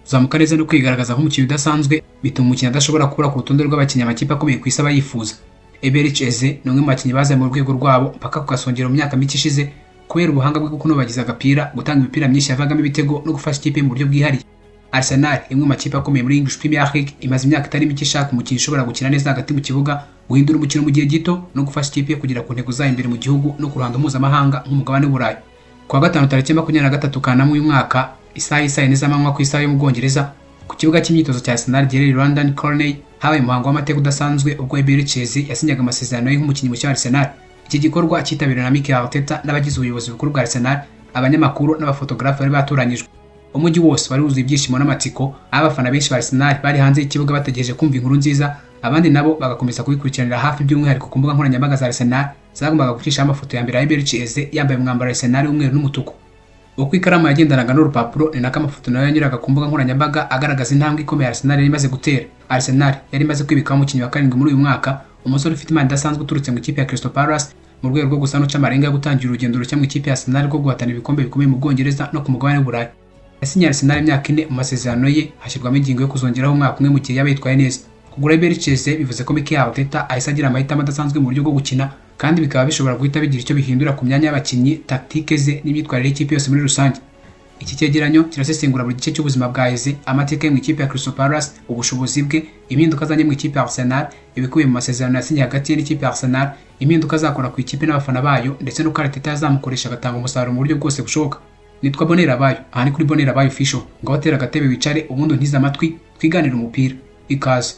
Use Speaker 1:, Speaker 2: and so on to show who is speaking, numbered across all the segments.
Speaker 1: kuzamuka neza no kwigaragaza nk'umukinnyi udasanzwe bituma umukinnyi adashobora kubura ku rutonde rw'abakinnyi amakipe akomeye ku isi aba yifuza. Eberechi Eze ni umwe mu bakinnyi bazamuye mu rwego rwabo mpaka ku gasongero mu myaka mike ishize kubera ubuhanga bwe bwo kunobagiza agapira, gutanga imipira myinshi yavagamo ibitego no gufasha ikipe mu buryo bwihariye. Arsenal, imwe mu makipe akomeye muri English Premier League, imaze imyaka itari mike ishaka umukinnyi ushobora gukina neza hagati mu kibuga, guhindura umukino mu gihe gito no gufasha ikipe kugera ku ntego zayo imbere mu gihugu no ku ruhando mpuzamahanga nk'umugabane w'Uburayi. Ku wa gatanu tariki 23 Kanama uyu mwaka, isaha y'amanywa ku isaha yo mu Bwongereza, ku kibuga cy'imyitozo cya Arsenal giherereye London Colney, habaye umuhango w'amateka udasanzwe ubwo Eberechi Eze yasinyaga amasezerano ye nk'umukinnyi mushya wa Arsenal. Iki gikorwa cyitabiriwe na Mikel Arteta n'abagize ubuyobozi bukuru bwa Arsenal, abanyamakuru n'abafotographe bari batoranyijwe. Umujyi wose wari wuzuye ibyishimo n'amatsiko, abafana benshi ba Arsenal bari hanze y'ikibuga bategereje kumva inkuru nziza, abandi nabo bagakomeza kubikurikiranira hafi by'umwihariko ku mbuga nkoranyambaga za Arsenal zagombaga gucisha amafoto ya mbere ya Eberechi Eze yambaye umwambaro wa Arsenal w'umweru n'umutuku. Uko ikaramu yagendanaga n'urupapuro ni nako amafoto nayo yanyuraga ku mbuga nkoranyambaga agaragaza intambwe ikomeye Arsenal yari imaze gutera. Arsenal yari imaze kwibikaho umukinnyi wa karindwi muri uyu mwaka, umusore ufite imana idasanzwe uturutse mu ikipe ya Crystal Palace, mu rwego rwo gusa n'uca amarenga yo gutangira urugendo rushya mu ikipe ya Arsenal rwo guhatana ibikombe bikomeye mu Bwongereza no ku mugabane w'Uburayi. Yasinye Arsenal imyaka 4 mu masezerano ye, hashyirwamo ingingo yo kuzongeraho umwaka umwe mu gihe yaba yitwaye neza. Kugura Eberechi Eze bivuze ko Mikel Arteta ahise agira amahitamo adasanzwe mu buryo bwo gukina, kandi bikaba bishobora guhita bigira icyo bihindura ku myanya y'abakinnyi, taktike ze n'imyitwarire y'ikipe yose muri rusange. Iki cyegeranyo kirasesengura buri gice cy'ubuzima bwa Eze, amateka ye mu ikipe ya Crystal Palace, ubushobozi bwe, impinduka azanye mu ikipe ya Arsenal, ibikubiye mu masezerano yasinye hagati ye n'ikipe ya Arsenal, impinduka azakora ku ikipe n'abafana bayo, ndetse n'uko Arteta yazamukoresha agatanga umusaruro mu buryo bwose bushoboka. Nitwa Bonerabayo, aha ni kuri Bonerabayo Official. Ngo watera agatebe wicare ubundi untize amatwi twiganira umupira. Ikaze.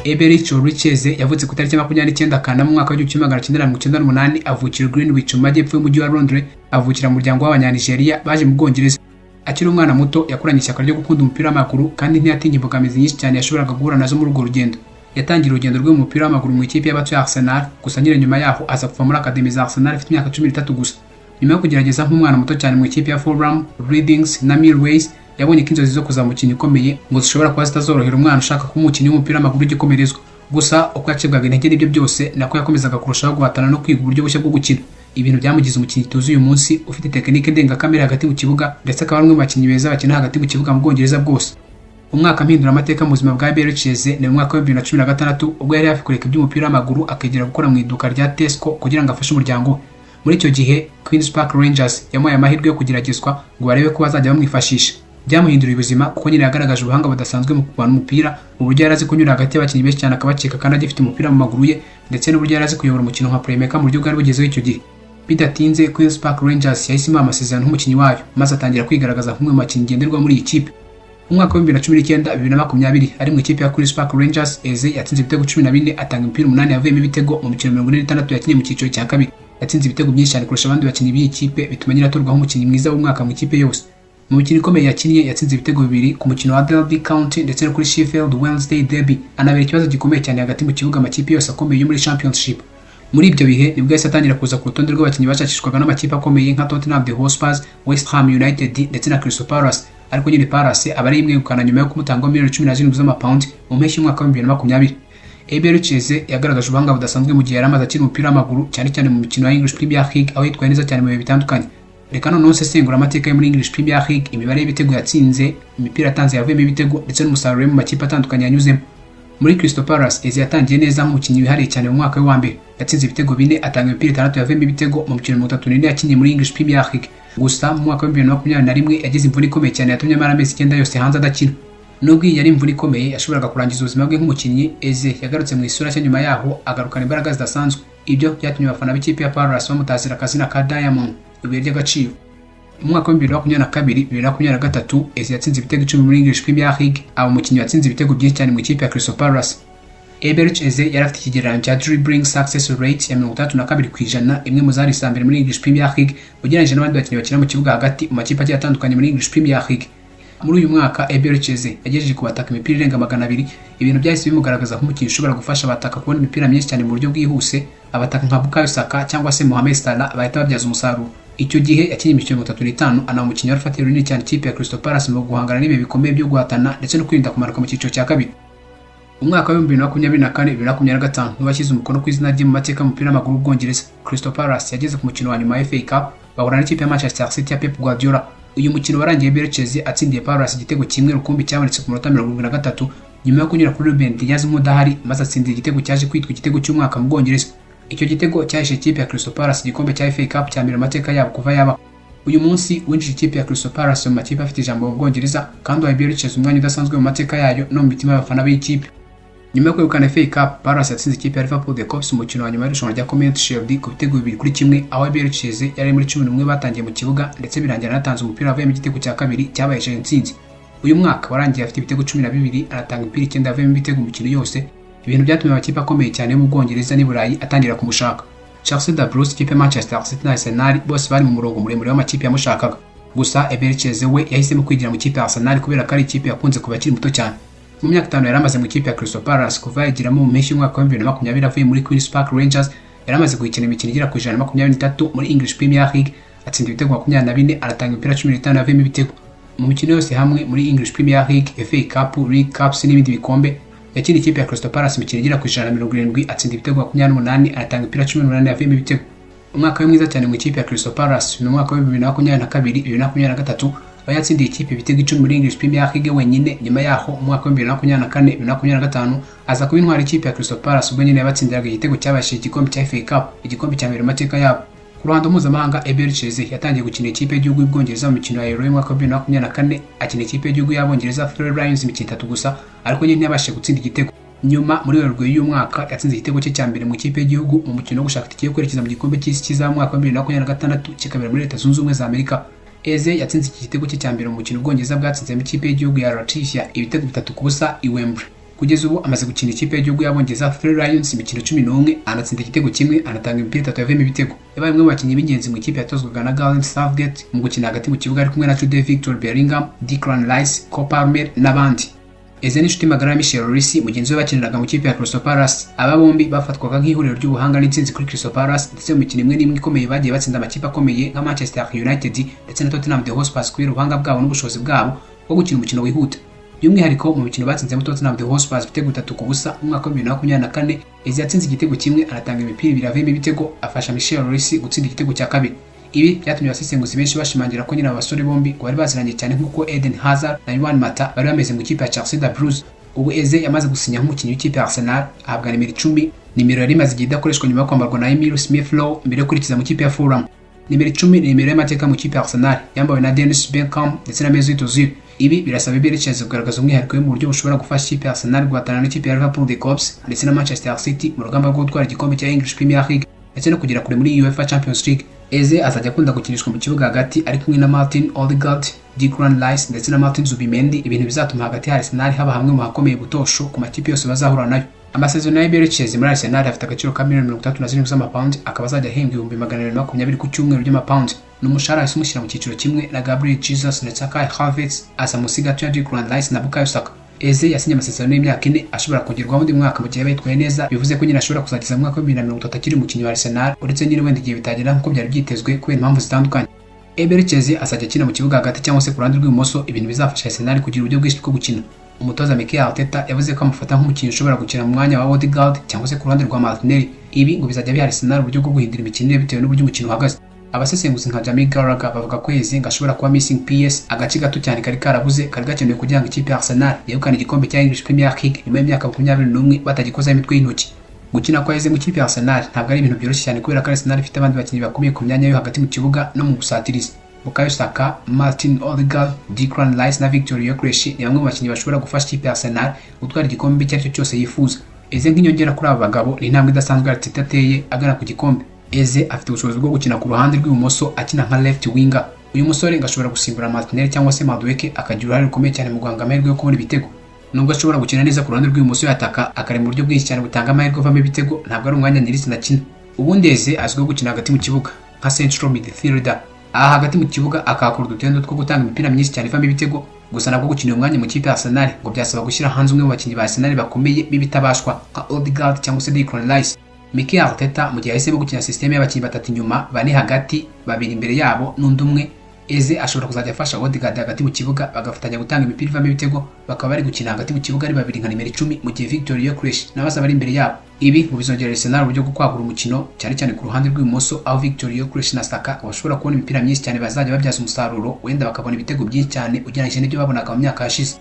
Speaker 1: Eberechi Eze yavutse ku tariki 29 Kanama mu mwaka wa 1998, avukira Greenwich mu majyepfo y'umujyi wa Londres, avukira mu muryango w'Abanyanigeria baje mu Bwongereza. Akiri umwana muto yakuranye ishyaka ryo gukunda umupira w'amaguru, kandi ntiyatinye imbogamizi nyinshi cyane yashoboraga guhura nazo muri urwo rugendo. Yatangiye urugendo rwe mu mupira w'amaguru mu ikipe y'abato ya Arsenal, gusa nyine nyuma yaho aza kuva muri akademi za Arsenal afite imyaka 13 gusa. Nyuma yo kugerageza nk'umwana muto cyane mu ikipe ya Fulham, Reading na Millwall, yabonye ko inzozi zo kuzaba umukinnyi ukomeye ngo zishobora kuba zitazorohera umwana ushaka kuba umukinnyi w'umupira w'amaguru igikomerezwa. Gusa uko yacibwaga intege n'ibyo byose, nako yakomezaga kurushaho guhatana no kwiga uburyo bushya bwo gukina. Ibintu byamugize umukinnyi tuzi uyu munsi, ufite tekinike ndengakamere hagati mu kibuga, ndetse akaba ari umwe mu bakinnyi beza bakina hagati mu kibuga mu Bwongereza bwose. Umwaka mpindura amateka mu buzima bwa Eberechi Eze ni mu mwaka wa 2016, ubwo yari hafi kureka iby'umupira w'amaguru akegera gukora mu iduka rya Tesco kugira ngo afashe umuryango we. Muri icyo gihe Queen's Park Rangers yamuhaye amahirwe yo kugeragezwa ngo barebe ko bazajya bamwifashisha. Byamuhindura ubuzima kuko nyine yagaragaje ubuhanga budasanzwe mu kurwana umupira, uburyo yari azi kunyura hagati y'abakinnyi benshi cyane akabacika kandi agifite umupira mu maguru ye, ndetse n'uburyo yari azi kuyobora umukino nka playmaker mu buryo bwari bugezeho icyo gihe. Bidatinze Queen's Park Rangers yahisemo amasezerano nk'umukinnyi wayo, maze atangira kwigaragaza nk'umwe mu bakinnyi ngenderwa muri iyi kipe. Mu mwaka wa 2019-2020 ari mu ikipe ya Queen's Park Rangers, Eze yatsinze ibitego 14, atanga imipira 8 yavuyemo ibitego mu mikino 46 yakinnye mu cyiciro cya kabiri. Yatsinze ibitego byinshi cyane kurusha abandi bakinnyi b'iyi kipe, bituma nyine atorwaho umukinnyi mwiza w'umwaka mu ikipe yose. Mu mikino ikomeye yakinnye yatsinze ibitego 2 ku mukino wa Derby County ndetse no kuri Sheffield Wednesday Derby, anabera ikibazo gikomeye cyane hagati mu kibuga amakipe yose akomeye yo muri Championship. Muri ibyo bihe nibwo yahise atangira kuza ku rutonde rw'abakinnyi bashakishwaga n'amakipe akomeye nka Tottenham Hotspur, West Ham United ndetse na Crystal Palace, ariko nyine Palace aba ari imwe yegukana nyuma yo kumutanga miliyoni 17 z'amapawundi mu mpeshyi y'umwaka wa 2020. Eberechi Eze yagaragaje ubuhanga budasanzwe mu gihe yari amaze akina umupira w'amaguru, cyane cyane mu mikino ya English Premier League aho yitwaye neza cyane mu bihe bitandukanye. Reka noneho nsesengura amateka yo muri English Premier League, imibare y'ibitego yatsinze, imipira atanze yavuyemo ibitego ndetse n'umusaruro mu makipe atandukanye yanyuzemo. Muri Crystal Palace, Eze yatangiye neza nk'umukinnyi wihariye cyane mu mwaka wa mbere. Yatsinze ibitego 4, atanga imipira 6 yavuyemo ibitego mu mikino 34 yakinnye muri English Premier League. Gusa mu mwaka wa 2021 yagize imvune ikomeye cyane yatumye amara amezi 9 yose hanze adakina. Nubwo yari imvune ikomeye yashoboraga kurangiza ubuzima bwe nk'umukinnyi, Eze yagarutse mu isura cye nyuma yaho agarukana imbaraga zidasanzwe. Ibyo byatumye abafana b'ikipe ya Palace bamutazira akazina ka Diamond, ibuye ry'agaciro. Mu mwaka wa 2022-2023, Eze yatsinze ibitego 10 muri English Premier League, aba umukinnyi watsinze ibitego byinshi cyane mu ikipe ya Crystal Palace. Eberechi Eze yari afite ikigereranyo cya dribbling success rate ya 32%, imwe mu zari isambere muri English Premier League ugereranyije n'abandi bakinnyi bakina mu kibuga hagati mu makipe agiye atandukanye muri English Premier League. Muri uyu mwaka Eberechi Eze yagejeje ku bataka imipira irenga 200, ibintu byahise bimugaragaza nk'umukinnyi ushobora gufasha abataka kubona imipira myinshi cyane mu buryo bwihuse, abataka nka Bukayo Saka cyangwa se Mohamed Salah bahita babyaza umusaruro. Icyo gihe yakinnye imikino 35, ana umukinnyi wari ufatiye runini cyane ikipe ya Crystal Palace mu guhangana n'ibihe bikomeye byo guhatana ndetse no kwirinda kumanuka mu cyiciro cya kabiri. Umwaka wa 2024-2025 washyize umukono ku izina rye mu mateka y'umupira w'amaguru w'Ubwongereza. Crystal Palace yageze ku mukino wa nyuma wa FA Cup bahura n'ikipe ya Manchester City ya Pep Guardiola. Uyu mukino warangiye Bercheze atsindiye Palace igitego kimwe rukumbi cyabonetse ku minota 73 nyuma yo kunyura kuri Ruben Dias nk'udahari maze atsindira igitego cyaje kwitwa igitego cy'umwaka mu Bwongereza. Icyo gitego cyaheshe ikipe ya Crystal Palace igikombe cya FA Cup cya mbere mu mateka yabo kuva yaba. Uyu munsi winjije ikipe ya Crystal Palace mu makipe afite ijambo mu Bwongereza kandi wahaye Bercheze umwanya udasanzwe mu mateka yayo no mu mitima y'abafana b'ikipe. Nyuma yo kwegukana FA Cup, Palace yatsinze ikipe ya Liverpool The Cops umukino wa nyuma y'irushanwa rya Community Shield ku bitego 2-1 aho Bercheze yari muri 11 batangiye mu kibuga ndetse birangira anatanze umupira avuye mu gitego cya kabiri cyabaye intsinzi. Uyu mwaka warangiye afite ibitego 12 anatanga imipira 9 avuye mu bitego umukino yose, ibintu byatumye amakipe akomeye cyane mu Bwongereza n'i Burayi atangira kumushaka. Chelsea da Blues, ikipe Manchester City na Arsenal bose bari mu murongo muremure w'amakipe yamushakaga. Gusa Bercheze we yahisemo kwigira mu kipe ya Arsenal kubera ko ari ikipe yakunze kuba akiri muto cyane. Mu myaka 5 yaramaze mu kipe ya Crystal Palace kuva yagiramo mu mpeshyi y'umwaka wa 2020 avuye muri Queen's Park Rangers. Yaramaze gukina imikino igera ku 123 muri English Premier League, atsinda ibitego 24 aratanga imipira 15 avuye mu bitego. Mu mikino yose hamwe muri English Premier League, FA Cup, League Cups n'ibindi bikombe yakina ikipe ya Crystal Palace imikino igera ku 170 atsinda ibitego 28 aratanga imipira 18 avuye mu bitego. Umwaka mwiza cyane mu ikipe ya Crystal Palace mu mwaka wa 2022-2023 aho yatsindiye ikipe ibitego 10 muri English Premier League wenyine. Nyuma yaho mu mwaka wa 2024-2025 aza kuba intwari ikipe ya Crystal Palace ubwo nyine yabatsindiraga igitego cyabashije igikombe cya FA Cup, igikombe cya mbere mu mateka yabo. Ku ruhando mpuzamahanga, Bercheze yatangiye gukina ikipe y'igihugu y'Ubwongereza mu mikino ya Euro y'umwaka wa 2024, akina ikipe y'igihugu y'Abongereza Three Lions imikino 3 gusa ariko nyine ntiyabashije gutsinda igitego. Nyuma muri Werurwe y'uyu mwaka yatsinze igitego cye cya mbere mu ikipe y'igihugu mu mukino wo gushaka itike yo kwerekeza mu gikombe cy'isi cy'izamwaka mwaka wa 2026 kikabera muri Leta Zunze Ubumwe za Amerika. Eze yatsinze iki gitego cye cya mbere mu mukino Ubwongereza bwatsinze mu ikipe y'igihugu ya Latvia ibitego 3-0 i Wembley. Kugeza ubu amaze gukina ikipe y'igihugu y'Abongereza Three Lions imikino 11 anatsinda igitego kimwe anatanga imipira 3 yavuye mu bitego. Yabaye umwe mu bakinnyi b'ingenzi mu ikipe yatozwaga na Gareth Southgate mu gukina hagati mu kibuga ari kumwe na Jude Victor Bellingham, Declan Rice, Cole Palmer n'abandi. Eze n'inshuti magara Michel Risi mugenzi we bakiniraga mu kipe ya Crystal Palace. Aba bombi bafatwaga nk'ihuriro ry'ubuhanga n'intsinzi kuri Crystal Palace ndetse mu mikino imwe n'imwe ikomeye bagiye batsinda amakipe akomeye nka Manchester United ndetse na Tottenham Hotspur kubera ubuhanga bwabo n'ubushobozi bwabo bwo gukina umukino wihuta. By'umwihariko mu mikino batsinze mu Tottenham Hotspur ibitego 3-0 mu mwaka wa 2024, Eze yatsinze igitego kimwe anatanga imipira 2 avuyemo ibitego afasha Michel Risi gutsinda igitego cya kabiri. Ibi byatumye abasesenguzi benshi bashimangira ko nyine abasore bombi bari baziranye cyane nk'uko Eden Hazard na Juan Mata bari bameze mu ikipe ya Chelsea da Blues. Ubu Eze yamaze gusinya nk'umukinnyi w'ikipe ya Arsenal ahabwa nimero 10, nimero yari imaze igihe idakoreshwa nyuma yo kwambarwa na Emile Smith Rowe mbere yo kurikiza mu ikipe ya Fulham. Nimero 10 ni nimero y'amateka mu ikipe ya Arsenal yambawe na Dennis Bergkamp ndetse na Mesut Ozil. Ibi birasaba Bercheze kugaragaza umwihariko we mu buryo bushobora gufasha ikipe ya Arsenal guhatana n'ikipe ya Liverpool The Cops ndetse na Manchester City mu rugamba rwo gutwara igikombe cya English Premier League ndetse no kugera kure muri UEFA Champions League. Eze azajya akunda gukinishwa mu kibuga hagati ari kumwe na Martin Odegaard, Declan Rice ndetse na Martin Zubimendi, ibintu bizatuma hagati ya Arsenal haba hamwe mu hakomeye butosho ku makipe yose bazahura nayo. Amasezerano ya Bercheze muri Arsenal afite agaciro ka £37 z'amapaundi, akaba azajya ahembwa £220 ku cyumweru by'amapaundi. N'umushahara wese umushyira mu cyiciro kimwe na Gabriel Jesus ndetse Kai Havertz asa musiga ya Declan Rice na Bukayo Saka. Eze yasinye amasezerano y'imyaka 4 ashobora kongerwaho undi mwaka mu gihe bayitwaye neza, bivuze ko nyine ashobora kuzageza mu mwaka wa 2030 akiri umukinnyi wa Arsenal, uretse nyine wenda igihe bitagera nk'uko byari byitezwe kubera impamvu zitandukanye. Bercheze azajya akina mu kibuga hagati cyangwa se ku ruhande rw'ibumoso, ibintu bizafasha Arsenal kugira uburyo bwinshi bwo gukina. Umutoza Mikel Arteta yavuze ko amufata nk'umukinnyi ushobora gukina mu mwanya wa Odegaard cyangwa se ku ruhande rwa Martinelli. Ibi ngo bizajya biha Arsenal uburyo bwo guhindura imikinire bitewe n'uburyo umukino uhagaze. Abasesenguzi nka Jamie Gallagher bavuga ko Eze ngashobora kuba missing PS, agace gato cyane kari karabuze kari gakenewe kugira ngo ikipe ya Arsenal yegukane igikombe cya English Premier League nyuma y'imyaka 21 batagikoza imitwe y'intoki. Gukina kwa Eze mu ikipe ya Arsenal ntabwo ari ibintu byoroshye cyane kubera ko Arsenal ifite abandi bakinnyi bakomeye ku myanya yo hagati mu kibuga no mu busatirizi. Bukayo Saka, Martin Odegaard, Declan Rice na Victor Gyökeres ni bamwe mu bakinnyi bashobora gufasha ikipe ya Arsenal gutwara igikombe icyo aricyo cyose yifuza. Eze nk'inyongera kuri aba bagabo ni intambwe idasanzwe Arteta ateye agana ku gikombe. Eze afite ubushobozi bwo gukina ku ruhande rw'ibumoso akina nka left winger. Uyu musore ngashobora gusimbura Martinelli cyangwa se Madueke akagira uruhare rukomeye cyane mu guhanga amahirwe yo kubona ibitego. Nubwo ashobora gukina neza ku ruhande rw'ibumoso yataka akarema uburyo bwinshi cyane butanga amahirwe avamo ibitego, ntabwo ari umwanya nyirizina akina. Ubundi Eze azwiho gukina hagati mu kibuga nka central midfielder. Aha hagati mu kibuga akakora udutendo two gutanga imipira myinshi cyane ivamo ibitego, gusa nabwo gukina umwanya mu kipe ya Arsenal ngo byasaba gushyira hanze umwe mu bakinnyi ba Arsenal bakomeye bibitabashwa nka Odegaard cyangwa se Declan Rice. Mikel Arteta mu gihe yahisemo gukina system y'abakinnyi batatu inyuma, bane hagati, babiri imbere yabo n'undi umwe, Eze ashobora kuzajya afasha Odegaard hagati mu kibuga bagafatanya gutanga imipira ivamo ibitego, bakaba bari gukina hagati mu kibuga ari babiri nka nimero 10 mu gihe Victor Gyökeres nawe azaba ari imbere yabo. Ibi ngo bizongerera Arsenal uburyo bwo kwagura umukino cyane cyane ku ruhande rw'ibumoso aho Victor Gyökeres na Saka bashobora kubona imipira myinshi cyane bazajya babyaza umusaruro wenda bakabona ibitego byinshi cyane ugereranyije n'ibyo babonaga mu myaka yashize.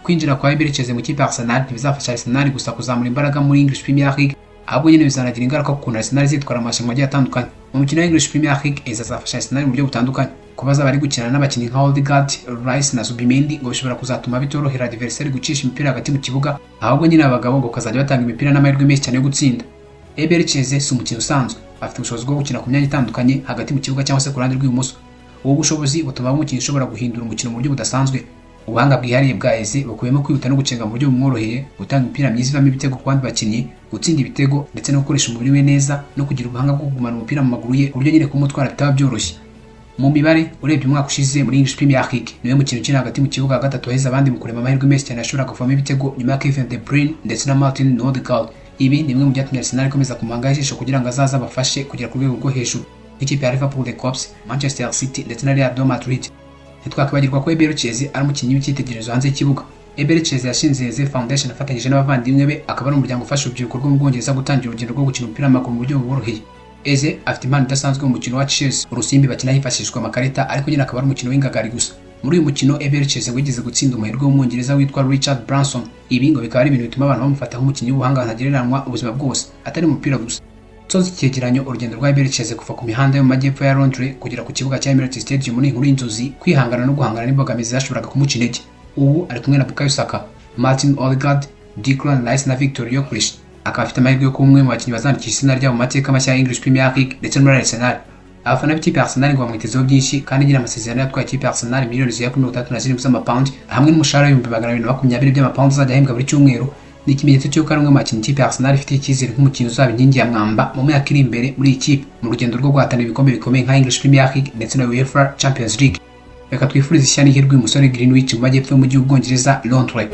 Speaker 1: Kwinjira kwa Eberechi Eze mu kipe ya Arsenal ntibizafasha Arsenal gusa kuzamura imbaraga muri English Premier League, ahubwo nyine bizanagira ingaruka ku kuntu Arsenal zitwara amarushanwa agiye atandukanye. Mu mukino wa English Premier League Eze azafasha Arsenal mu buryo butandukanye. Kubaza bari gukina n'abakinnyi nka Odegaard, Rice na Zubimendi ngo bishobora kuzatuma bitorohera adversaire gucisha imipira hagati mu kibuga, ahubwo nyine abagabo ngo kazajya batanga imipira n'amahirwe menshi cyane yo gutsinda. Eberechi Eze si umukino usanzwe, afite ubushobozi bwo gukina ku myanya itandukanye hagati mu kibuga cyangwa se ku ruhande rw'ibumoso. Ubu bushobozi butuma umukinnyi ushobora guhindura umukino mu buryo budasanzwe. Ubuhanga bwihariye bwa Eze bukubiyemo kwihuta no gucenga mu buryo bumworoheye, gutanga imipira myiza ivamo ibitego ku bandi bakinnyi, gutsinda ibitego ndetse no gukoresha umubiri we neza no kugira ubuhanga bwo kugumana umupira mu maguru ye ku buryo nyine kumutwara bitaba byoroshye. Mu mibare urebye umwaka ushize muri English Premier League niwe mukino ukina hagati mu kibuga gatatu heza abandi mu kurema amahirwe menshi cyane ashobora kuvamo ibitego nyuma ya Kevin De Bruyne ndetse na Martin Odegaard. Ibi ni bimwe mu byatumye Arsenal ikomeza kumanga ijisho kugira ngo azaza abafashe kugera ku rwego rwo hejuru nk'ikipe ya Liverpool, The Cops, Manchester City ndetse na Real Madrid. Ntitwakibagirwa ko Eberechi Eze ari umukinnyi w'icyitegererezo hanze y'ikibuga. Eberechi Eze yashinze Eze Foundation afatanyije n'abavandimwe be, akaba ari umuryango ufasha urubyiruko rwo mu Bwongereza gutangira urugendo rwo gukina umupira w'amaguru mu buryo buboroheye. Eze afite impano idasanzwe mu mukino wa chess, urusimbi bakina hifashishwa amakarita, ariko nyine akaba ari umukino w'ingagari gusa. Muri uyu mukino Eberechi Eze wigeze gutsinda umuherwe w'umwongereza witwa Richard Branson. Ibi ngo bikaba ari ibintu bituma abantu bamufata nk'umukinnyi w'ubuhanga ntagereranywa ubuzima bwose, atari umupira gusa. Soza icyegeranyo urugendo rwa Eberechi Eze kuva ku mihanda yo mu majyepfo ya Londres kugera ku kibuga cya Emirates Stadium ni inkuru y'inzozi, kwihangana no guhangana n'imbogamizi zashoboraga kumuca intege. Ubu ari kumwe na Bukayo Saka, Martin Odegaard, Declan Rice na Victor Gyökeres. Akaba afite amahirwe yo kuba umwe mu bakinnyi bazandikisha izina ryabo mu mateka mashya ya English Premier League ndetse no muri Arsenal. Abafana b'ikipe ya Arsenal ngo bamwitezeho byinshi kandi nyine amasezerano yatwaye ikipe ya Arsenal miliyoni zigera kuri 37 z'amapawundi hamwe n'umushahara w'ibihumbi 220 by'amapawundi azajya ahembwa buri cyumweru. Ni ikimenyetso cy'uko ari umwe mu bakinnyi ikipe ya Arsenal ifite icyizere nk'umukinnyi uzaba inkingi ya mwamba mu myaka iri imbere muri iyi kipe mu rugendo rwo guhatanira ibikombe bikomeye nka English Premier League ndetse na UEFA Champions League. Reka twifurize ishya n'ihirwe umusore Greenwich mu majyepfo y'umujyi w'Ubwongereza, Londres.